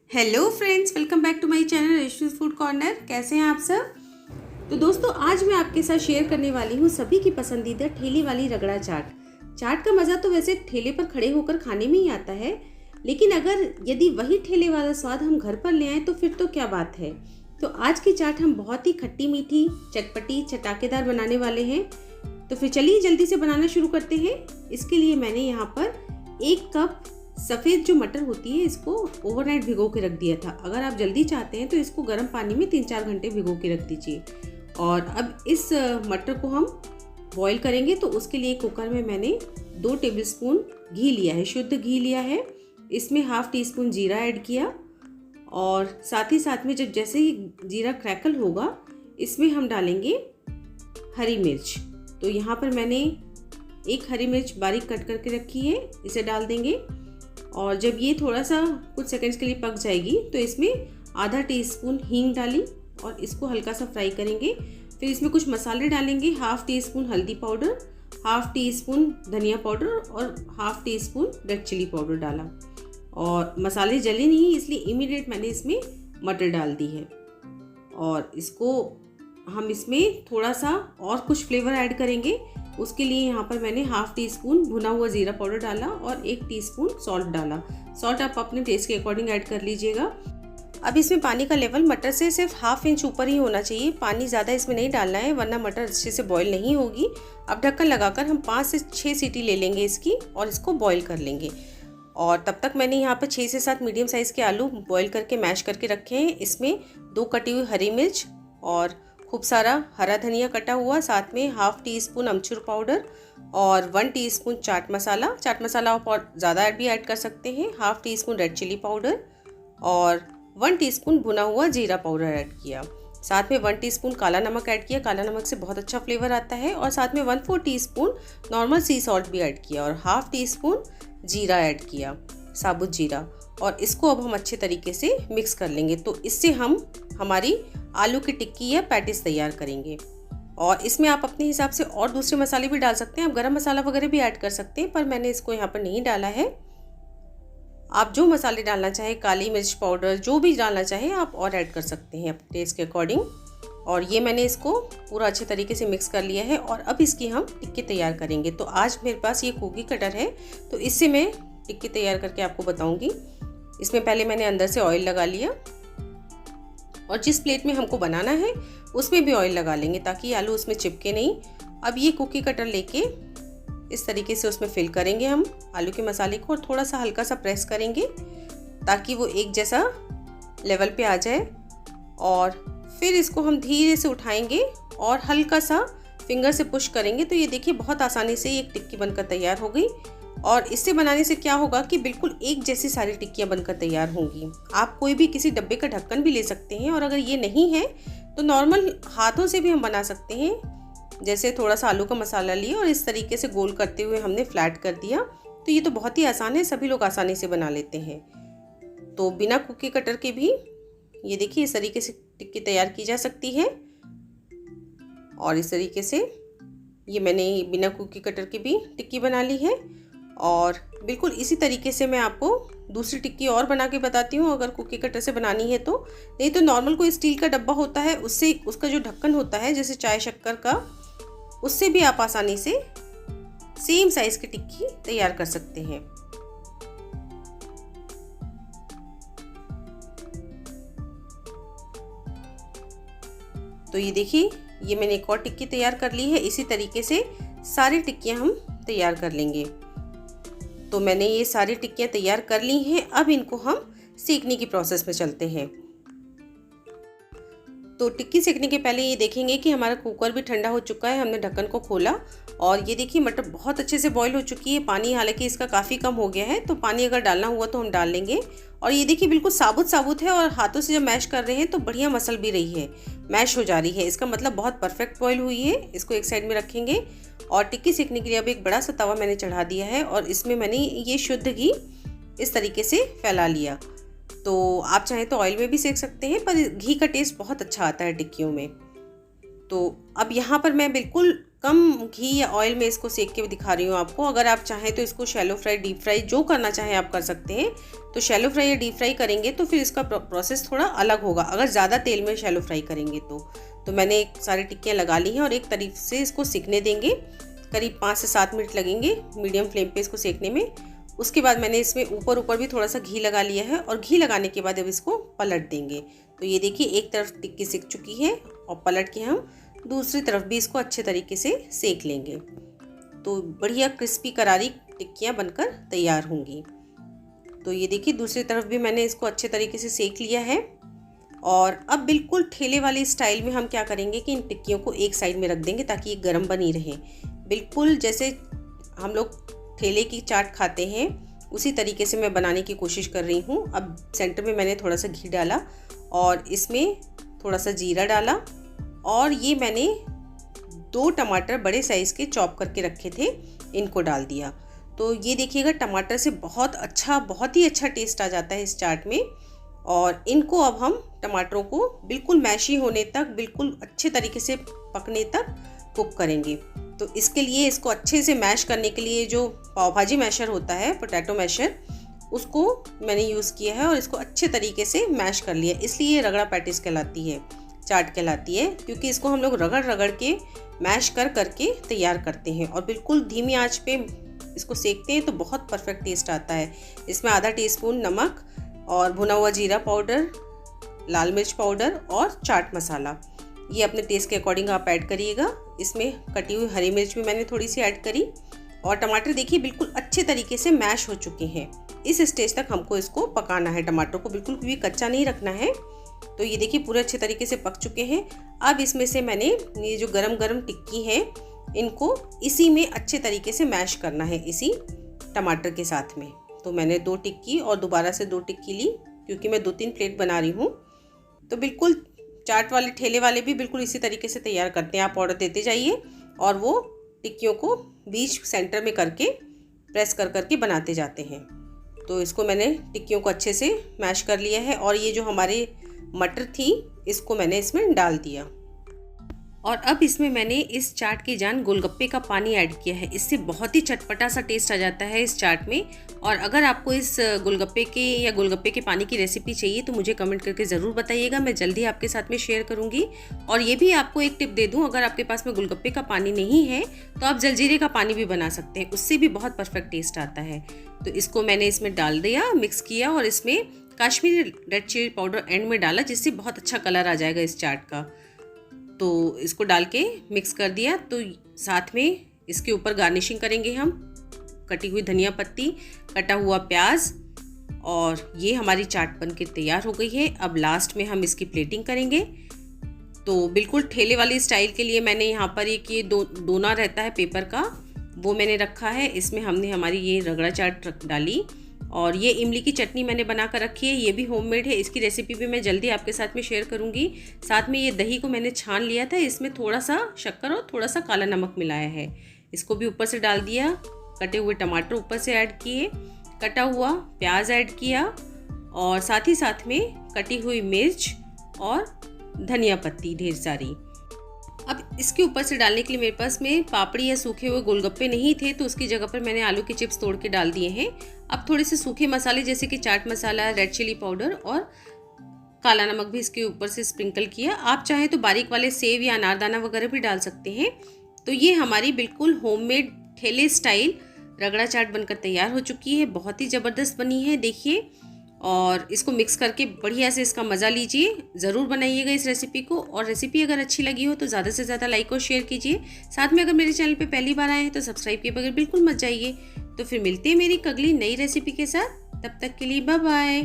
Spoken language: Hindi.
Hello friends, welcome back to my channel Rishi's Food Corner. कैसे हैं आप सब? तो दोस्तों, आज मैं आपके साथ शेयर करने वाली हूँ सभी की पसंदीदा ठेले वाली रगड़ा चाट। चाट का मज़ा तो वैसे ठेले पर खड़े होकर खाने में ही आता है, लेकिन यदि वही ठेले वाला स्वाद हम घर पर ले आए तो फिर तो क्या बात है। तो आज की चाट हम बहुत ही खट्टी मीठी चटपटी चटाकेदार बनाने वाले हैं। तो फिर चलिए जल्दी से बनाना शुरू करते हैं। इसके लिए मैंने यहाँ पर 1 कप सफ़ेद जो मटर होती है इसको ओवरनाइट भिगो के रख दिया था। अगर आप जल्दी चाहते हैं तो इसको गर्म पानी में 3-4 घंटे भिगो के रख दीजिए। और अब इस मटर को हम बॉईल करेंगे। तो उसके लिए कुकर में मैंने 2 टेबलस्पून घी लिया है, शुद्ध घी लिया है। इसमें ½ टीस्पून जीरा ऐड किया और साथ में जब जैसे ही जीरा क्रैकल होगा इसमें हम डालेंगे हरी मिर्च। तो यहाँ पर मैंने 1 हरी मिर्च बारीक कट करके रखी है, इसे डाल देंगे। और जब ये थोड़ा सा कुछ सेकंड्स के लिए पक जाएगी तो इसमें ½ टीस्पून हींग डाली और इसको हल्का सा फ्राई करेंगे। फिर इसमें कुछ मसाले डालेंगे, ½ टीस्पून हल्दी पाउडर, ½ टीस्पून धनिया पाउडर और ½ टीस्पून रेड चिली पाउडर डाला। और मसाले जले नहीं इसलिए इमीडिएट मैंने इसमें मटर डाल दी है। और इसको हम इसमें थोड़ा सा और कुछ फ्लेवर ऐड करेंगे। उसके लिए यहाँ पर मैंने ½ टीस्पून भुना हुआ ज़ीरा पाउडर डाला और 1 टीस्पून सॉल्ट डाला। सॉल्ट आप अपने टेस्ट के अकॉर्डिंग ऐड कर लीजिएगा। अब इसमें पानी का लेवल मटर से सिर्फ ½ इंच ऊपर ही होना चाहिए, पानी ज़्यादा इसमें नहीं डालना है वरना मटर अच्छे से बॉईल नहीं होगी। अब ढक्कन लगाकर हम 5 से 6 सीटी ले लेंगे इसकी और इसको बॉईल कर लेंगे। और तब तक मैंने यहाँ पर 6 से 7 मीडियम साइज़ के आलू बॉईल करके मैश करके रखे हैं। इसमें 2 कटी हुई हरी मिर्च और खूब सारा हरा धनिया कटा हुआ, साथ में ½ टीस्पून अमचूर पाउडर और 1 टीस्पून चाट मसाला आप और ज़्यादा भी ऐड कर सकते हैं, ½ टीस्पून रेड चिली पाउडर और 1 टीस्पून भुना हुआ जीरा पाउडर ऐड किया। साथ में 1 टीस्पून काला नमक ऐड किया, काला नमक से बहुत अच्छा फ्लेवर आता है। और साथ में 1/4 टीस्पून नॉर्मल सी सॉल्ट भी ऐड किया और ½ टीस्पून जीरा ऐड किया, साबुत जीरा। और इसको अब हम अच्छे तरीके से मिक्स कर लेंगे। तो इससे हम हमारी आलू की टिक्की या पैटिस तैयार करेंगे। और इसमें आप अपने हिसाब से और दूसरे मसाले भी डाल सकते हैं, आप गरम मसाला वगैरह भी ऐड कर सकते हैं, पर मैंने इसको यहाँ पर नहीं डाला है। आप जो मसाले डालना चाहें, काली मिर्च पाउडर जो भी डालना चाहें आप और ऐड कर सकते हैं अपने टेस्ट के अकॉर्डिंग। और ये मैंने इसको पूरा अच्छे तरीके से मिक्स कर लिया है और अब इसकी हम टिक्की तैयार करेंगे। तो आज मेरे पास ये कुकी कटर है, तो इससे मैं टिक्की तैयार करके आपको बताऊँगी। इसमें पहले मैंने अंदर से ऑयल लगा लिया और जिस प्लेट में हमको बनाना है उसमें भी ऑयल लगा लेंगे ताकि आलू उसमें चिपके नहीं। अब ये कुकी कटर लेके इस तरीके से उसमें फिल करेंगे हम आलू के मसाले को और थोड़ा सा हल्का सा प्रेस करेंगे ताकि वो एक जैसा लेवल पे आ जाए। और फिर इसको हम धीरे से उठाएंगे और हल्का सा फिंगर से पुश करेंगे। तो ये देखिए बहुत आसानी से एक टिक्की बनकर तैयार हो गई। और इससे बनाने से क्या होगा कि बिल्कुल एक जैसी सारी टिक्कियाँ बनकर तैयार होंगी। आप कोई भी किसी डब्बे का ढक्कन भी ले सकते हैं और अगर ये नहीं है तो नॉर्मल हाथों से भी हम बना सकते हैं। जैसे थोड़ा सा आलू का मसाला लिया और इस तरीके से गोल करते हुए हमने फ्लैट कर दिया। तो ये तो बहुत ही आसान है, सभी लोग आसानी से बना लेते हैं। तो बिना कुकी कटर के भी ये देखिए इस तरीके से टिक्की तैयार की जा सकती है। और इस तरीके से ये मैंने बिना कुकी कटर की भी टिक्की बना ली है। और बिल्कुल इसी तरीके से मैं आपको दूसरी टिक्की और बना के बताती हूँ अगर कुकी कटर से बनानी है तो। नहीं तो नॉर्मल कोई स्टील का डब्बा होता है उससे उसका जो ढक्कन होता है जैसे चाय शक्कर का, उससे भी आप आसानी से सेम साइज़ की टिक्की तैयार कर सकते हैं। तो ये देखिए ये मैंने एक और टिक्की तैयार कर ली है। इसी तरीके से सारी टिक्कियाँ हम तैयार कर लेंगे। तो मैंने ये सारी टिक्कियाँ तैयार कर ली हैं। अब इनको हम सेकने की प्रोसेस में चलते हैं। तो टिक्की सेकने के पहले ये देखेंगे कि हमारा कुकर भी ठंडा हो चुका है। हमने ढक्कन को खोला और ये देखिए मटर बहुत अच्छे से बॉईल हो चुकी है। पानी हालांकि इसका काफ़ी कम हो गया है, तो पानी अगर डालना हुआ तो हम डाल लेंगे। और ये देखिए बिल्कुल साबुत है और हाथों से जब मैश कर रहे हैं तो बढ़िया मसल भी रही है, मैश हो जा रही है। इसका मतलब बहुत परफेक्ट बॉईल हुई है। इसको एक साइड में रखेंगे और टिक्की सेकने के लिए अब एक बड़ा सा तवा मैंने चढ़ा दिया है और इसमें मैंने ये शुद्ध घी इस तरीके से फैला लिया। तो आप चाहें तो ऑयल में भी सेक सकते हैं, पर घी का टेस्ट बहुत अच्छा आता है टिक्कियों में। तो अब यहाँ पर मैं बिल्कुल कम घी या ऑयल में इसको सेक के दिखा रही हूँ आपको। अगर आप चाहें तो इसको शैलो फ्राई, डीप फ्राई, जो करना चाहें आप कर सकते हैं। तो शैलो फ्राई या डीप फ्राई करेंगे तो फिर इसका प्रोसेस थोड़ा अलग होगा, अगर ज़्यादा तेल में शैलो फ्राई करेंगे तो मैंने सारी टिक्कियाँ लगा ली हैं और एक तरफ से इसको सेकने देंगे। करीब 5 से 7 मिनट लगेंगे मीडियम फ्लेम पे इसको सेकने में। उसके बाद मैंने इसमें ऊपर भी थोड़ा सा घी लगा लिया है और घी लगाने के बाद अब इसको पलट देंगे। तो ये देखिए एक तरफ टिक्की सिक चुकी है और पलट के हम दूसरी तरफ भी इसको अच्छे तरीके से सेक लेंगे। तो बढ़िया क्रिस्पी करारी टिक्कियाँ बनकर तैयार होंगी। तो ये देखिए दूसरी तरफ भी मैंने इसको अच्छे तरीके से सेक लिया है। और अब बिल्कुल ठेले वाली स्टाइल में हम क्या करेंगे कि इन टिक्कियों को एक साइड में रख देंगे ताकि ये गर्म बनी रहे। बिल्कुल जैसे हम लोग ठेले की चाट खाते हैं उसी तरीके से मैं बनाने की कोशिश कर रही हूँ। अब सेंटर में मैंने थोड़ा सा घी डाला और इसमें थोड़ा सा जीरा डाला और ये मैंने 2 टमाटर बड़े साइज़ के चॉप करके रखे थे, इनको डाल दिया। तो ये देखिएगा टमाटर से बहुत ही अच्छा टेस्ट आ जाता है इस चाट में। और इनको अब हम टमाटरों को बिल्कुल मैशी होने तक, बिल्कुल अच्छे तरीके से पकने तक कुक करेंगे। तो इसके लिए इसको अच्छे से मैश करने के लिए जो पाव भाजी मैशर होता है, पोटैटो मैशर, उसको मैंने यूज़ किया है और इसको अच्छे तरीके से मैश कर लिया। इसलिए ये रगड़ा पैटिस कहलाती है, चाट कहलाती है, क्योंकि इसको हम लोग रगड़ के मैश करके तैयार करते हैं और बिल्कुल धीमी आंच पे इसको सेकते हैं तो बहुत परफेक्ट टेस्ट आता है। इसमें आधा टीस्पून नमक और भुना हुआ जीरा पाउडर, लाल मिर्च पाउडर और चाट मसाला, ये अपने टेस्ट के अकॉर्डिंग आप ऐड करिएगा। इसमें कटी हुई हरी मिर्च भी मैंने थोड़ी सी ऐड करी। और टमाटर देखिए बिल्कुल अच्छे तरीके से मैश हो चुके हैं। इस स्टेज तक हमको इसको पकाना है, टमाटर को बिल्कुल भी कच्चा नहीं रखना है। तो ये देखिए पूरे अच्छे तरीके से पक चुके हैं। अब इसमें से मैंने ये जो गरम टिक्की है इनको इसी में अच्छे तरीके से मैश करना है, इसी टमाटर के साथ में। तो मैंने 2 टिक्की और दोबारा से 2 टिक्की ली, क्योंकि मैं 2-3 प्लेट बना रही हूँ। तो बिल्कुल चाट वाले ठेले वाले भी बिल्कुल इसी तरीके से तैयार करते हैं। आप ऑर्डर देते जाइए और वो टिक्कियों को बीच सेंटर में करके प्रेस करके बनाते जाते हैं। तो इसको मैंने टिक्कियों को अच्छे से मैश कर लिया है और ये जो हमारे मटर थी इसको मैंने इसमें डाल दिया। और अब इसमें मैंने इस चाट की जान गोलगप्पे का पानी ऐड किया है। इससे बहुत ही चटपटा सा टेस्ट आ जाता है इस चाट में। और अगर आपको इस गोलगप्पे के पानी की रेसिपी चाहिए तो मुझे कमेंट करके ज़रूर बताइएगा, मैं जल्दी आपके साथ में शेयर करूंगी। और ये भी आपको एक टिप दे दूं, अगर आपके पास में गोलगप्पे का पानी नहीं है तो आप जलजीरे का पानी भी बना सकते हैं, उससे भी बहुत परफेक्ट टेस्ट आता है। तो इसको मैंने इसमें डाल दिया, मिक्स किया और इसमें Kashmiri red chilli powder and में डाला, जिससे बहुत अच्छा कलर आ जाएगा इस चाट का। तो इसको डाल के मिक्स कर दिया। तो साथ में इसके ऊपर गार्निशिंग करेंगे हम कटी हुई धनिया पत्ती, कटा हुआ प्याज, और ये हमारी चाट बन के तैयार हो गई है। अब लास्ट में हम इसकी प्लेटिंग करेंगे। तो बिल्कुल ठेले वाली स्टाइल के लिए मैंने यहाँ पर एक ये दोना रहता है पेपर का, वो मैंने रखा है। इसमें हमने हमारी ये रगड़ा चाट डाली और ये इमली की चटनी मैंने बना कर रखी है, ये भी होममेड है। इसकी रेसिपी भी मैं जल्दी आपके साथ में शेयर करूंगी। साथ में ये दही को मैंने छान लिया था, इसमें थोड़ा सा शक्कर और थोड़ा सा काला नमक मिलाया है, इसको भी ऊपर से डाल दिया। कटे हुए टमाटर ऊपर से ऐड किए, कटा हुआ प्याज ऐड किया और साथ ही साथ में कटी हुई मिर्च और धनिया पत्ती ढेर सारी। अब इसके ऊपर से डालने के लिए मेरे पास में पापड़ी या सूखे हुए गोलगप्पे नहीं थे, तो उसकी जगह पर मैंने आलू के चिप्स तोड़ के डाल दिए हैं। अब थोड़े से सूखे मसाले जैसे कि chaat masala, red chilli powder और काला नमक भी इसके ऊपर से स्प्रिंकल किया। आप चाहें तो बारीक वाले सेव या अनारदाना वगैरह भी डाल सकते हैं। तो ये हमारी बिल्कुल होममेड ठेले स्टाइल रगड़ा चाट बनकर तैयार हो चुकी है। बहुत ही ज़बरदस्त बनी है, देखिए। और इसको मिक्स करके बढ़िया से इसका मज़ा लीजिए। ज़रूर बनाइएगा इस रेसिपी को, और रेसिपी अगर अच्छी लगी हो तो ज़्यादा से ज़्यादा लाइक और शेयर कीजिए। साथ में अगर मेरे चैनल पे पहली बार आए हैं तो सब्सक्राइब किए बगैर बिल्कुल मत जाइए। तो फिर मिलते हैं मेरी अगली नई रेसिपी के साथ, तब तक के लिए बाय बाय।